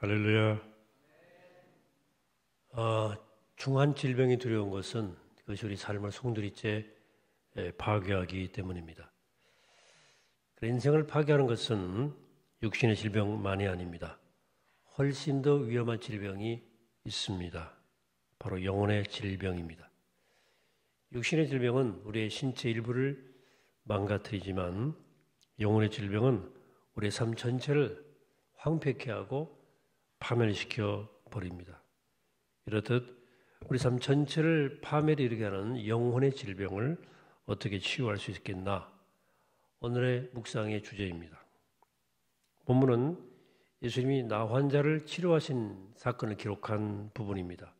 할렐루야. 중한 질병이 두려운 것은 그것이 우리 삶을 송두리째 파괴하기 때문입니다. 인생을 파괴하는 것은 육신의 질병만이 아닙니다. 훨씬 더 위험한 질병이 있습니다. 바로 영혼의 질병입니다. 육신의 질병은 우리의 신체 일부를 망가뜨리지만 영혼의 질병은 우리의 삶 전체를 황폐케 하고 파멸시켜 버립니다. 이렇듯 우리 삶 전체를 파멸에 이르게 하는 영혼의 질병을 어떻게 치유할 수 있겠나? 오늘의 묵상의 주제입니다. 본문은 예수님이 나 환자를 치료하신 사건을 기록한 부분입니다.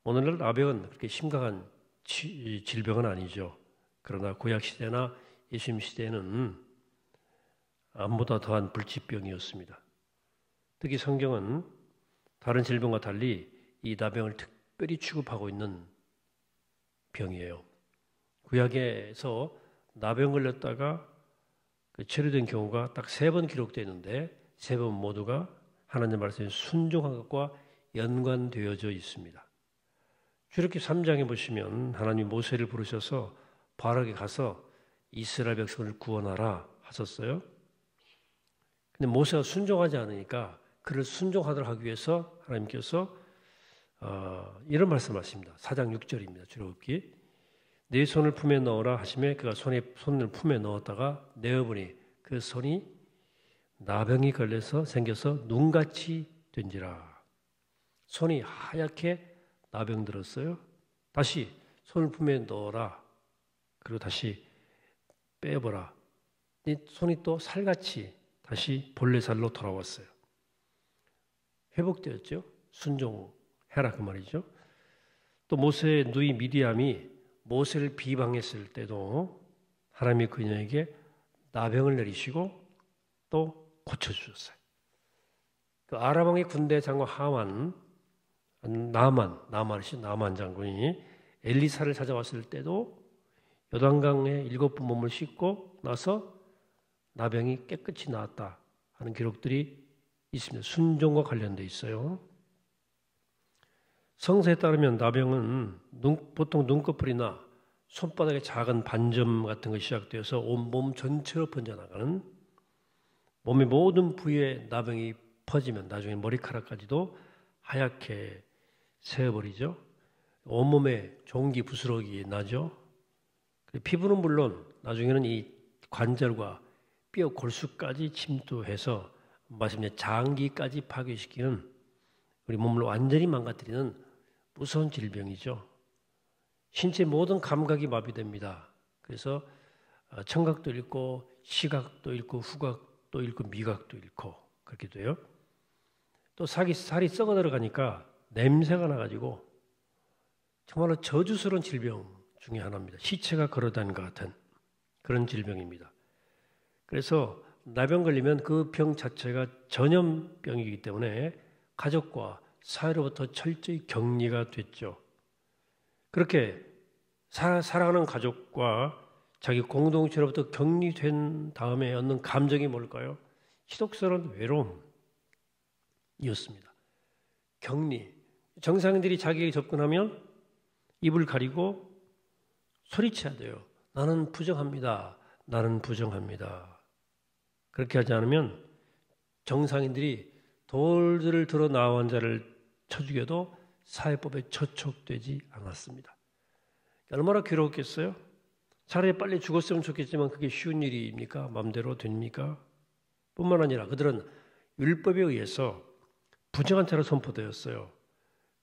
오늘날 나병은 그렇게 심각한 질병은 아니죠. 그러나 구약시대나 예수님 시대에는 암보다 더한 불치병이었습니다. 특히 성경은 다른 질병과 달리 이 나병을 특별히 취급하고 있는 병이에요. 구약에서 나병 걸렸다가 치료된 경우가 딱 3번 기록되는데 3번 모두가 하나님 말씀에 순종한 것과 연관되어져 있습니다. 출애굽기 3장에 보시면 하나님이 모세를 부르셔서 바락에 가서 이스라엘 백성을 구원하라 하셨어요. 근데 모세가 순종하지 않으니까 그를 순종하도록 하기 위해서 하나님께서 이런 말씀하십니다. 4장 6절입니다. 출애굽기 내 손을 품에 넣어라 하시매 그가 손을 품에 넣었다가 내어보니 그 손이 나병이 걸려서 생겨서 눈같이 된지라. 손이 하얗게 나병 들었어요. 다시 손을 품에 넣어라. 그리고 다시 빼보라. 손이 또 살같이 다시 본래 살로 돌아왔어요. 회복되었죠. 순종해라 그 말이죠. 또 모세의 누이 미디암이 모세를 비방했을 때도 하나님이 그녀에게 나병을 내리시고 또 고쳐주셨어요. 그 아람 왕의 군대 장관 나만 장군이 엘리사를 찾아왔을 때도 요단강에 7번 몸을 씻고 나서 나병이 깨끗이 나았다 하는 기록들이 있습니다. 순종과 관련되어 있어요. 성서에 따르면 나병은 보통 눈꺼풀이나 손바닥에 작은 반점 같은 것이 시작되어서 온몸 전체로 번져나가는, 몸의 모든 부위에 나병이 퍼지면 나중에 머리카락까지도 하얗게 새어버리죠. 온몸에 종기 부스러기 나죠. 피부는 물론 나중에는 이 관절과 뼈 골수까지 침투해서 마침내 장기까지 파괴시키는, 우리 몸을 완전히 망가뜨리는 무서운 질병이죠. 신체 모든 감각이 마비됩니다. 그래서 청각도 잃고 시각도 잃고 후각도 잃고 미각도 잃고 그렇게 돼요. 또 살이 썩어 들어가니까 냄새가 나가지고 정말로 저주스러운 질병 중에 하나입니다. 시체가 걸어다닌 것 같은 그런 질병입니다. 그래서 나병 걸리면 그 병 자체가 전염병이기 때문에 가족과 사회로부터 철저히 격리가 됐죠. 그렇게 사랑하는 가족과 자기 공동체로부터 격리된 다음에 얻는 감정이 뭘까요? 희독스러운 외로움이었습니다. 격리. 정상인들이 자기에게 접근하면 입을 가리고 소리쳐야 돼요. 나는 부정합니다. 나는 부정합니다. 그렇게 하지 않으면 정상인들이 돌들을 들어 나 환자를 쳐 죽여도 사회법에 저촉되지 않았습니다. 얼마나 괴로웠겠어요? 차라리 빨리 죽었으면 좋겠지만 그게 쉬운 일입니까? 마음대로 됩니까? 뿐만 아니라 그들은 율법에 의해서 부정한 자로 선포되었어요.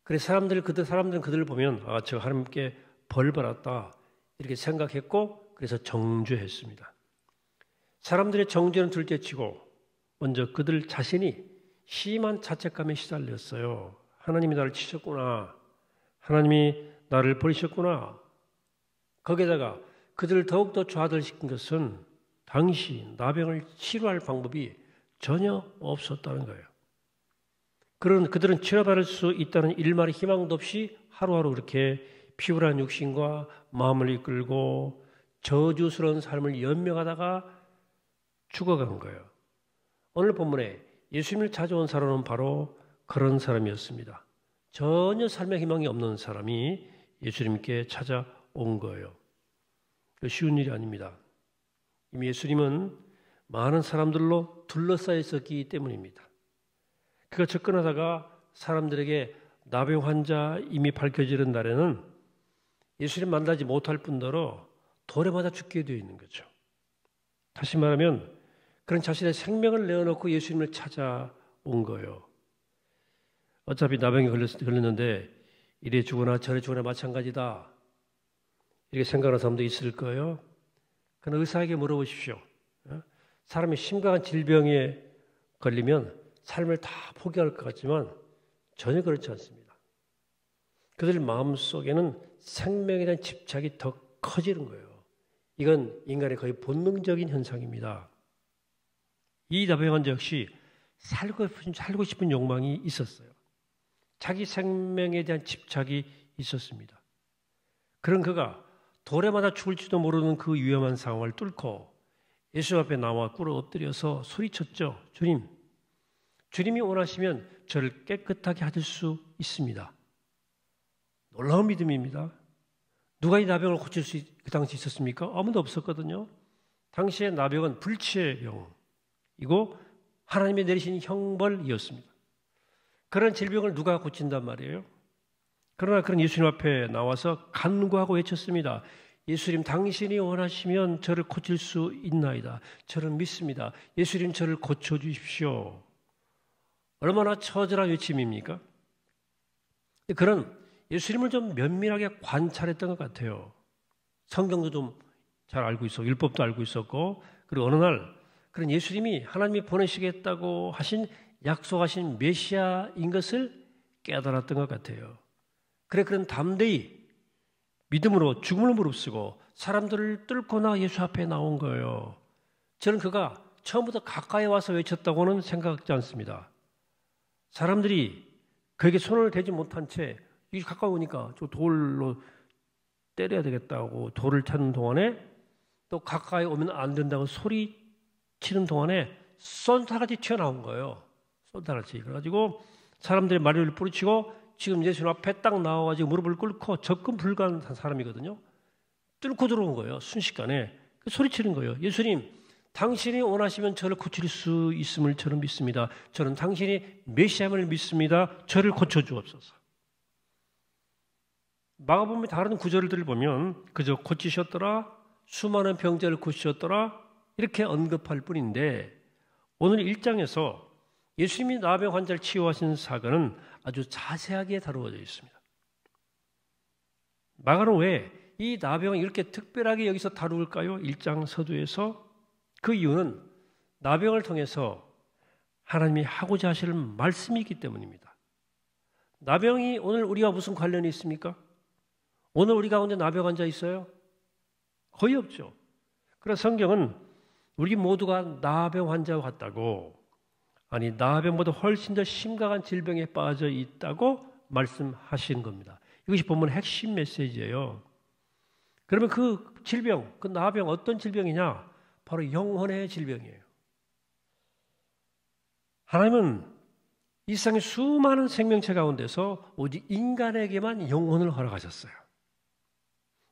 그래서 사람들은 그들을 보면 저 하나님께 벌 받았다 이렇게 생각했고 그래서 정죄했습니다. 사람들의 정죄는 둘째치고 먼저 그들 자신이 심한 자책감에 시달렸어요. 하나님이 나를 치셨구나. 하나님이 나를 버리셨구나. 거기에다가 그들을 더욱더 좌절시킨 것은 당시 나병을 치료할 방법이 전혀 없었다는 거예요. 그들은 치료받을 수 있다는 일말의 희망도 없이 하루하루 그렇게 피곤한 육신과 마음을 이끌고 저주스러운 삶을 연명하다가 죽어간 거예요. 오늘 본문에 예수님을 찾아온 사람은 바로 그런 사람이었습니다. 전혀 삶의 희망이 없는 사람이 예수님께 찾아온 거예요. 쉬운 일이 아닙니다. 이미 예수님은 많은 사람들로 둘러싸여 있었기 때문입니다. 그가 접근하다가 사람들에게 나병 환자임이 밝혀지는 날에는 예수님 만나지 못할 뿐더러 돌에 맞아 죽게 되어 있는 거죠. 다시 말하면 그런 자신의 생명을 내어놓고 예수님을 찾아온 거예요. 어차피 나병이 걸렸는데 이래 죽거나 저래 죽거나 마찬가지다. 이렇게 생각하는 사람도 있을 거예요. 그는 의사에게 물어보십시오. 사람이 심각한 질병에 걸리면 삶을 다 포기할 것 같지만 전혀 그렇지 않습니다. 그들 마음속에는 생명에 대한 집착이 더 커지는 거예요. 이건 인간의 거의 본능적인 현상입니다. 이 나병 환자 역시 살고 싶은 욕망이 있었어요. 자기 생명에 대한 집착이 있었습니다. 그런 그가 돌에 맞아 죽을지도 모르는 그 위험한 상황을 뚫고 예수 앞에 나와 꿇어 엎드려서 소리쳤죠. 주님이 원하시면 저를 깨끗하게 하실 수 있습니다. 놀라운 믿음입니다. 누가 이 나병을 고칠 수 그 당시 있었습니까? 아무도 없었거든요. 당시의 나병은 불치의 병이고 하나님이 내리신 형벌이었습니다. 그런 질병을 누가 고친단 말이에요? 그러나 그런 예수님 앞에 나와서 간구하고 외쳤습니다. 예수님, 당신이 원하시면 저를 고칠 수 있나이다. 저를 믿습니다. 예수님, 저를 고쳐주십시오. 얼마나 처절한 외침입니까? 그런 예수님을 좀 면밀하게 관찰했던 것 같아요. 성경도 좀 잘 알고 있었고 율법도 알고 있었고 그리고 어느 날 그런 예수님이 하나님이 보내시겠다고 약속하신 메시아인 것을 깨달았던 것 같아요. 그런 담대히 믿음으로 죽음을 무릅쓰고 사람들을 뚫고 나 예수 앞에 나온 거예요. 저는 그가 처음부터 가까이 와서 외쳤다고는 생각하지 않습니다. 사람들이 그에게 손을 대지 못한 채 가까이 오니까 저 돌로 때려야 되겠다고 돌을 찾는 동안에 또 가까이 오면 안 된다고 소리치는 동안에 쏜살같이 튀어나온 거예요. 쏜살같이. 그래가지고 사람들이 마리를 뿌리치고 지금 예수님 앞에 딱 나와가지고 무릎을 꿇고 접근 불가한 사람이거든요. 뚫고 들어온 거예요. 순식간에. 소리치는 거예요. 예수님, 당신이 원하시면 저를 고칠 수 있음을 저는 믿습니다. 저는 당신이 메시아임을 믿습니다. 저를 고쳐주옵소서. 마가복음의 다른 구절들을 보면 그저 고치셨더라, 수많은 병자를 고치셨더라 이렇게 언급할 뿐인데 오늘 1장에서 예수님이 나병 환자를 치유하신 사건은 아주 자세하게 다루어져 있습니다. 마가는 왜 이 나병을 이렇게 특별하게 여기서 다룰까요? 1장 서두에서 그 이유는 나병을 통해서 하나님이 하고자 하실 말씀이 있기 때문입니다. 나병이 오늘 우리와 무슨 관련이 있습니까? 오늘 우리 가운데 나병 환자 있어요? 거의 없죠. 그래서 성경은 우리 모두가 나병 환자와 같다고, 아니 나병보다 훨씬 더 심각한 질병에 빠져 있다고 말씀하시는 겁니다. 이것이 본문의 핵심 메시지예요. 그러면 그 질병, 그 나병 어떤 질병이냐? 바로 영혼의 질병이에요. 하나님은 이 세상의 수많은 생명체 가운데서 오직 인간에게만 영혼을 허락하셨어요.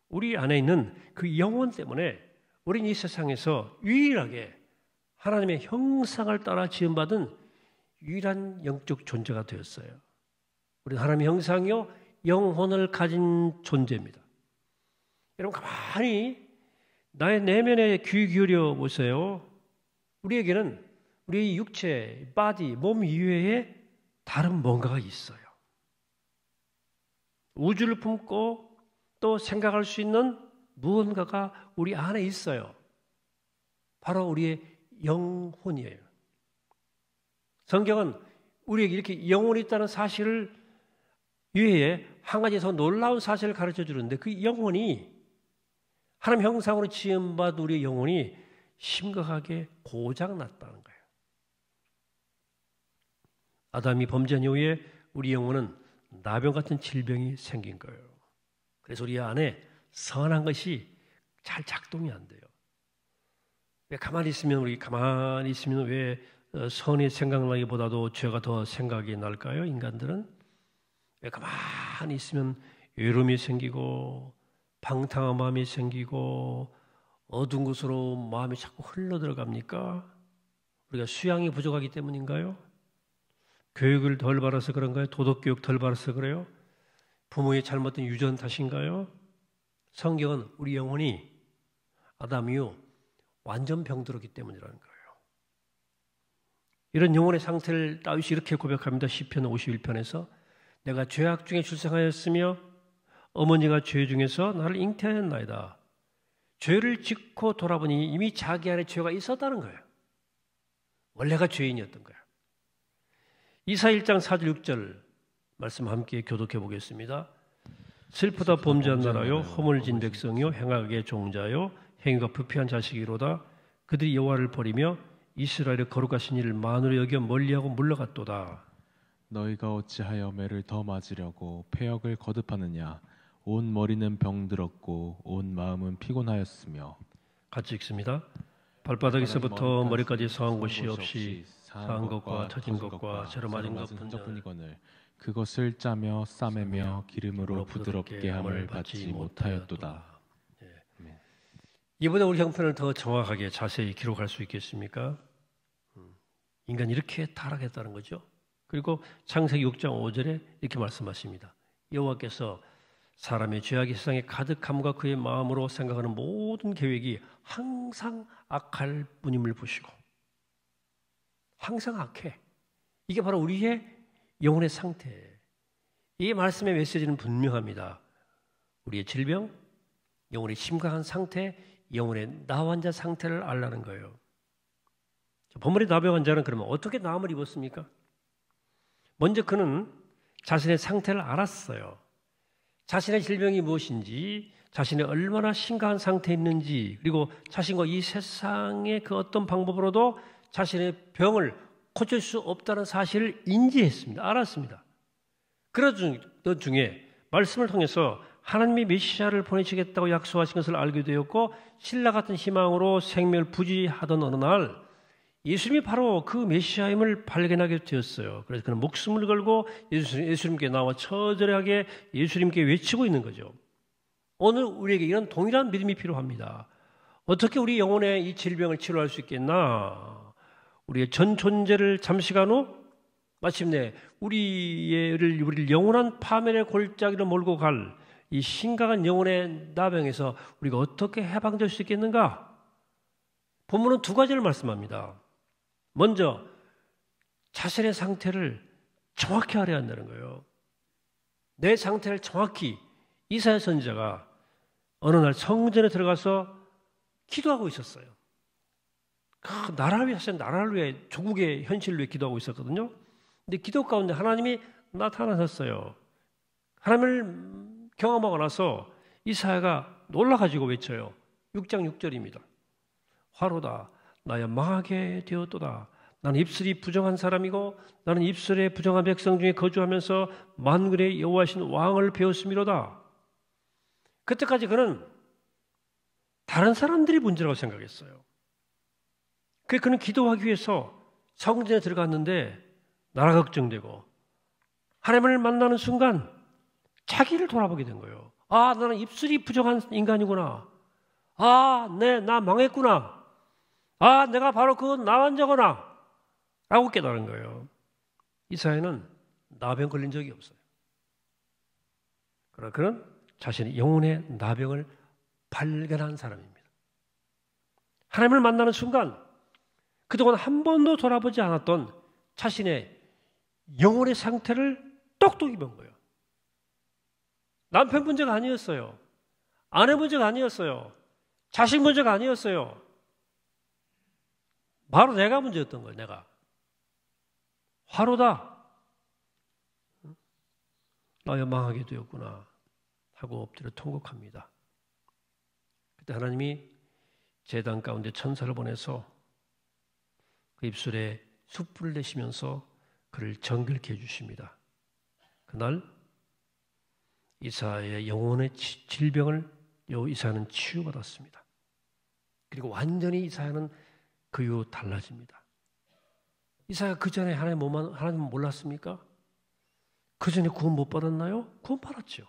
우리 안에 있는 그 영혼 때문에 우리는 이 세상에서 유일하게 하나님의 형상을 따라 지음받은 유일한 영적 존재가 되었어요. 우리는 하나님의 형상이요 영혼을 가진 존재입니다. 여러분 가만히 나의 내면에 귀 기울여 보세요. 우리에게는 우리 육체, 바디, 몸 이외에 다른 뭔가가 있어요. 우주를 품고 또 생각할 수 있는 무언가가 우리 안에 있어요. 바로 우리의 영혼이에요. 성경은 우리에게 이렇게 영혼이 있다는 사실을 위에 한 가지 더 놀라운 사실을 가르쳐 주는데 그 영혼이 하나님 형상으로 지음받은 우리의 영혼이 심각하게 고장났다는 거예요. 아담이 범죄한 이후에 우리 영혼은 나병 같은 질병이 생긴 거예요. 그래서 우리 안에 선한 것이 잘 작동이 안 돼요. 왜 가만히 있으면 왜 선이 생각나기보다도 죄가 더 생각이 날까요? 인간들은 왜 가만히 있으면 외로움이 생기고 방탕한 마음이 생기고 어두운 곳으로 마음이 자꾸 흘러들어갑니까? 우리가 수양이 부족하기 때문인가요? 교육을 덜 받아서 그런가요? 도덕교육 덜 받아서 그래요? 부모의 잘못된 유전 탓인가요? 성경은 우리 영혼이 아담 이후 완전 병들었기 때문이라는 거예요. 이런 영혼의 상태를 다윗이 이렇게 고백합니다. 시편 51편에서 내가 죄악 중에 출생하였으며 어머니가 죄 중에서 나를 잉태하였나이다. 죄를 짓고 돌아보니 이미 자기 안에 죄가 있었다는 거예요. 원래가 죄인이었던 거예요. 이사 1장 4절 6절 말씀 함께 교독해 보겠습니다. 슬프다 범죄한 나라요 허물진 백성이요 행악의 종자요 행위가 부패한 자식이로다. 그들이 여호와를 버리며 이스라엘의 거룩하신 이를 만으로 여겨 멀리하고 물러갔도다. 너희가 어찌하여 매를 더 맞으려고 패역을 거듭하느냐. 온 머리는 병들었고 온 마음은 피곤하였으며. 같이 읽습니다. 발바닥에서부터 머리까지 상한 곳이 없이 상한 것과 터진 것과 저러 맞은 것 뿐이거늘 그것을 짜며 싸매며 기름으로 부드럽게 함을 받지 못하였도다. 이보다 우리 형편을 더 정확하게 자세히 기록할 수 있겠습니까? 인간이 이렇게 타락했다는 거죠. 그리고 창세기 6장 5절에 이렇게 말씀하십니다. 여호와께서 사람의 죄악이 세상에 가득함과 그의 마음으로 생각하는 모든 계획이 항상 악할 뿐임을 보시고, 항상 악해. 이게 바로 우리의 영혼의 상태예요. 이 말씀의 메시지는 분명합니다. 우리의 질병, 영혼의 심각한 상태, 영혼의 나환자 상태를 알라는 거예요. 본문의 나병 환자는 그러면 어떻게 나음을 입었습니까? 먼저 그는 자신의 상태를 알았어요. 자신의 질병이 무엇인지, 자신이 얼마나 심각한 상태에 있는지, 그리고 자신과 이 세상의 그 어떤 방법으로도 자신의 병을 고칠 수 없다는 사실을 인지했습니다. 알았습니다. 그런 중에 말씀을 통해서 하나님이 메시아를 보내시겠다고 약속하신 것을 알게 되었고, 신라 같은 희망으로 생명을 부지하던 어느 날 예수님이 바로 그 메시아임을 발견하게 되었어요. 그래서 그는 목숨을 걸고 예수님께 나와 처절하게 예수님께 외치고 있는 거죠. 오늘 우리에게 이런 동일한 믿음이 필요합니다. 어떻게 우리 영혼의 이 질병을 치료할 수 있겠나? 우리의 전 존재를 잠시간 후 마침내 우리를 영원한 파멸의 골짜기로 몰고 갈 이 심각한 영혼의 나병에서 우리가 어떻게 해방될 수 있겠는가? 본문은 두 가지를 말씀합니다. 먼저 자신의 상태를 정확히 알아야 한다는 거예요. 내 상태를 정확히. 이사야 선지자가 어느 날 성전에 들어가서 기도하고 있었어요. 나라를 위해 하신 나라를 위해 조국의 현실을 위해 기도하고 있었거든요. 근데 기도 가운데 하나님이 나타나셨어요. 하나님을 경험하고 나서 이사야가 놀라가지고 외쳐요. 6장 6절입니다. 화로다 나야 망하게 되었도다. 나는 입술이 부정한 사람이고 나는 입술에 부정한 백성 중에 거주하면서 만군의 여호와신 왕을 배웠음이로다. 그때까지 그는 다른 사람들이 문제라고 생각했어요. 그는 기도하기 위해서 성전에 들어갔는데 나라 걱정되고 하나님을 만나는 순간 자기를 돌아보게 된 거예요. 아, 나는 입술이 부정한 인간이구나. 아, 나 망했구나. 아, 내가 바로 그 나환자구나. 라고 깨달은 거예요. 이사야는 나병 걸린 적이 없어요. 그러나 그는 자신의 영혼의 나병을 발견한 사람입니다. 하나님을 만나는 순간 그동안 한 번도 돌아보지 않았던 자신의 영혼의 상태를 똑똑히 본 거예요. 남편 문제가 아니었어요. 아내 문제가 아니었어요. 자식 문제가 아니었어요. 바로 내가 문제였던 거예요. 내가. 화로다. 나야 망하게 되었구나 하고 엎드려 통곡합니다. 그때 하나님이 제단 가운데 천사를 보내서 그 입술에 숯불을 내시면서 그를 정결케 해주십니다. 그날 이사야의 영혼의 질병을 이사야는 치유받았습니다. 그리고 완전히 이사야는 그 이후 달라집니다. 이사야 그 전에 하나님 몰랐습니까? 그 전에 구원 못 받았나요? 구원 받았죠.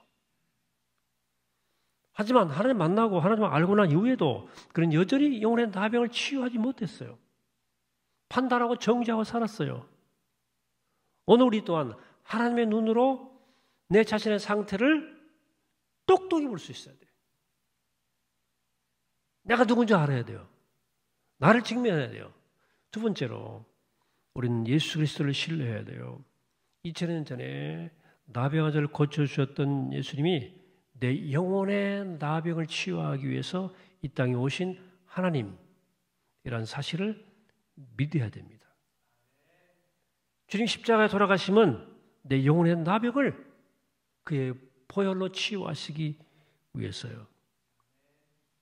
하지만 하나님 만나고 하나님 알고 난 이후에도 그는 여전히 영혼의 나병을 치유하지 못했어요. 판단하고 정죄하고 살았어요. 오늘 우리 또한 하나님의 눈으로 내 자신의 상태를 똑똑히 볼 수 있어야 돼요. 내가 누군지 알아야 돼요. 나를 직면해야 돼요. 두 번째로 우리는 예수 그리스도를 신뢰해야 돼요. 2000년 전에 나병 환자를 고쳐주셨던 예수님이 내 영혼의 나병을 치유하기 위해서 이 땅에 오신 하나님이라는 사실을 믿어야 됩니다. 주님 십자가에 돌아가심은 내 영혼의 나병을 그의 보혈로 치유하시기 위해서요.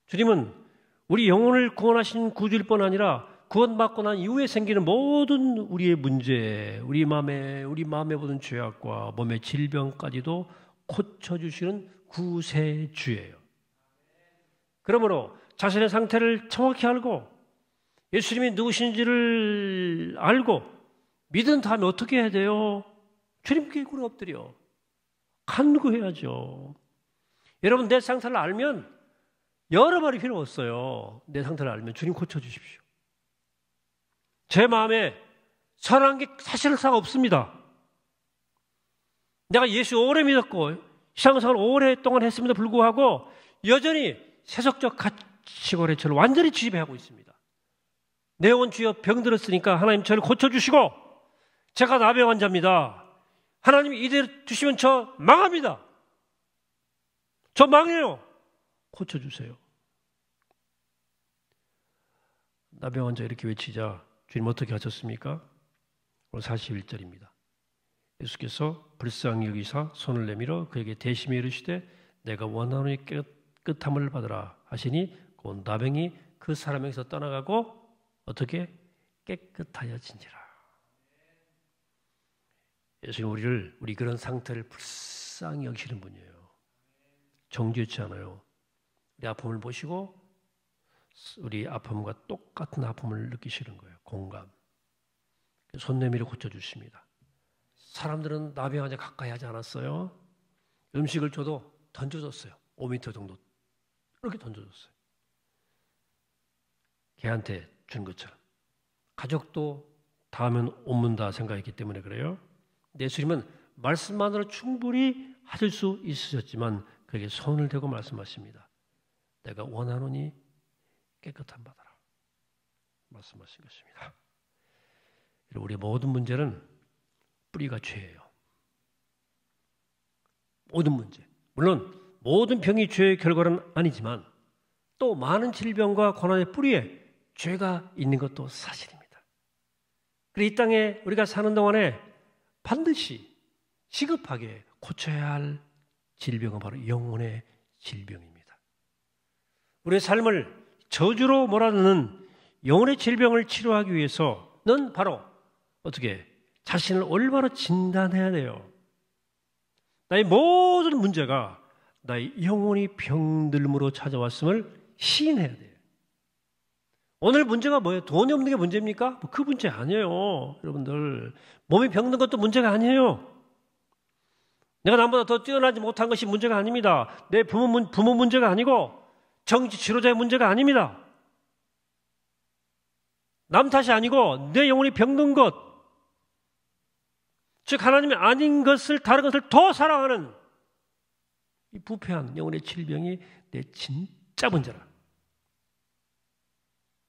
주님은 우리 영혼을 구원하신 구주일 뿐 아니라 구원받고 난 이후에 생기는 모든 우리의 문제, 우리 마음에 모든 죄악과 몸의 질병까지도 고쳐주시는 구세주예요. 그러므로 자신의 상태를 정확히 알고 예수님이 누구신지를 알고 믿은 다음에 어떻게 해야 돼요? 주님께 굴에 엎드려 간구해야죠. 여러분 내 상태를 알면 여러 말이 필요 없어요. 내 상태를 알면 주님 고쳐주십시오. 제 마음에 선한 게 사실상 없습니다. 내가 예수 오래 믿었고 신앙생활을 오랫동안 했음에도 불구하고 여전히 세속적 가치관에 저를 완전히 지배하고 있습니다. 내 영혼 주여 병들었으니까 하나님 저를 고쳐주시고 제가 나병 환자입니다. 하나님 이대로 두시면 저 망합니다. 저 망해요. 고쳐주세요. 나병 환자 이렇게 외치자 주님 어떻게 하셨습니까? 오늘 41절입니다. 예수께서 불쌍히 여기사 손을 내밀어 그에게 대심히 이르시되 내가 원하노니 깨끗함을 받으라 하시니 그 나병이 그 사람에게서 떠나가고 어떻게 깨끗하여진지라. 예수님 우리 그런 상태를 불쌍히 여기시는 분이에요. 정죄치 않아요. 우리 아픔을 보시고 우리 아픔과 똑같은 아픔을 느끼시는 거예요. 공감. 손 내밀어 고쳐주십니다. 사람들은 나병 환자 가까이 하지 않았어요. 음식을 줘도 던져줬어요. 5m 정도 이렇게 던져줬어요. 걔한테 준 것처럼. 가족도 닿으면 옮는다 생각했기 때문에 그래요. 예수님은 말씀만으로 충분히 하실 수 있으셨지만 그에게 손을 대고 말씀하십니다. 내가 원하노니 깨끗함 받아라. 말씀하신 것입니다. 우리 모든 문제는 뿌리가 죄예요. 모든 문제. 물론 모든 병이 죄의 결과는 아니지만 또 많은 질병과 고난의 뿌리에 죄가 있는 것도 사실입니다. 그리고 이 땅에 우리가 사는 동안에 반드시 시급하게 고쳐야 할 질병은 바로 영혼의 질병입니다. 우리의 삶을 저주로 몰아넣는 영혼의 질병을 치료하기 위해서는 바로 어떻게 자신을 올바로 진단해야 돼요. 나의 모든 문제가 나의 영혼이 병들므로 찾아왔음을 시인해야 돼요. 오늘 문제가 뭐예요? 돈이 없는 게 문제입니까? 그 문제 아니에요. 여러분들 몸이 병든 것도 문제가 아니에요. 내가 남보다 더 뛰어나지 못한 것이 문제가 아닙니다. 내 부모 문제가 아니고 정치 지도자의 문제가 아닙니다. 남 탓이 아니고 내 영혼이 병든 것, 즉 하나님이 아닌 것을 다른 것을 더 사랑하는 이 부패한 영혼의 질병이 내 진짜 문제라.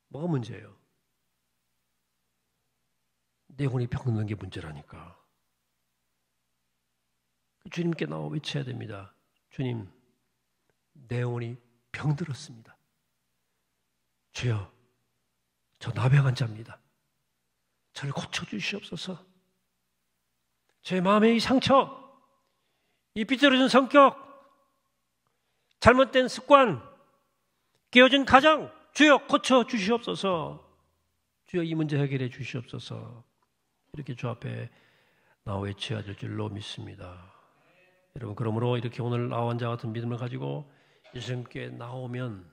뭐가 문제예요? 내 영혼이 병든 게 문제라니까. 주님께 나와 외쳐야 됩니다. 주님, 내 영혼이 병들었습니다. 주여, 저 나병 환자입니다. 저를 고쳐주시옵소서. 제 마음의 이 상처, 이 삐뚤어진 성격, 잘못된 습관, 깨어진 가정, 주여 고쳐주시옵소서. 주여 이 문제 해결해 주시옵소서. 이렇게 주 앞에 나와 외쳐야 될 줄로 믿습니다. 여러분, 그러므로 이렇게 오늘 나와 환자 같은 믿음을 가지고 예수님께 나오면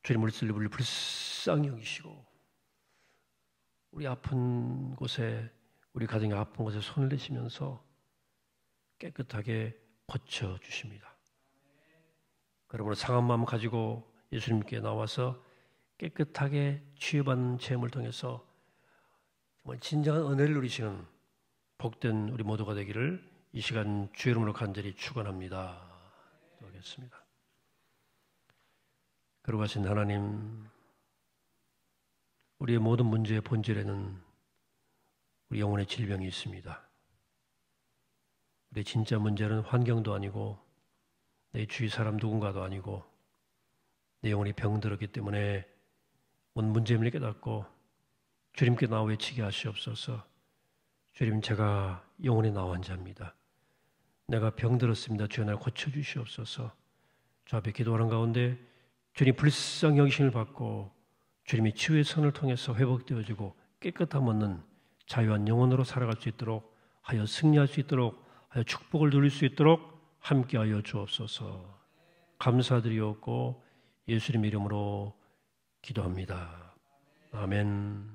주님 우리 불쌍히 여기시고 우리 아픈 곳에, 우리 가정이 아픈 곳에 손을 내시면서 깨끗하게 고쳐주십니다. 그러므로 상한 마음 가지고 예수님께 나와서 깨끗하게 치유받는 체험을 통해서 정말 진정한 은혜를 누리시는 복된 우리 모두가 되기를 이 시간 주의 이름으로 간절히 축원합니다. 기도하겠습니다. 거룩하신 하나님, 우리의 모든 문제의 본질에는 우리 영혼의 질병이 있습니다. 우리의 진짜 문제는 환경도 아니고 내 주위 사람 누군가도 아니고 내 영혼이 병들었기 때문에 온 문제임을 깨닫고 주님께 나와 외치게 하시옵소서. 주님, 제가 영혼의 나환자입니다. 내가 병들었습니다. 주여 나를 고쳐주시옵소서. 주 앞에 기도하는 가운데 주님 불쌍히 여기심을 받고 주님이 치유의 선을 통해서 회복되어지고 깨끗함 얻는 자유한 영혼으로 살아갈 수 있도록 하여 승리할 수 있도록 하여 축복을 누릴 수 있도록 함께하여 주옵소서. 감사드리옵고 예수님 이름으로 기도합니다. 아멘.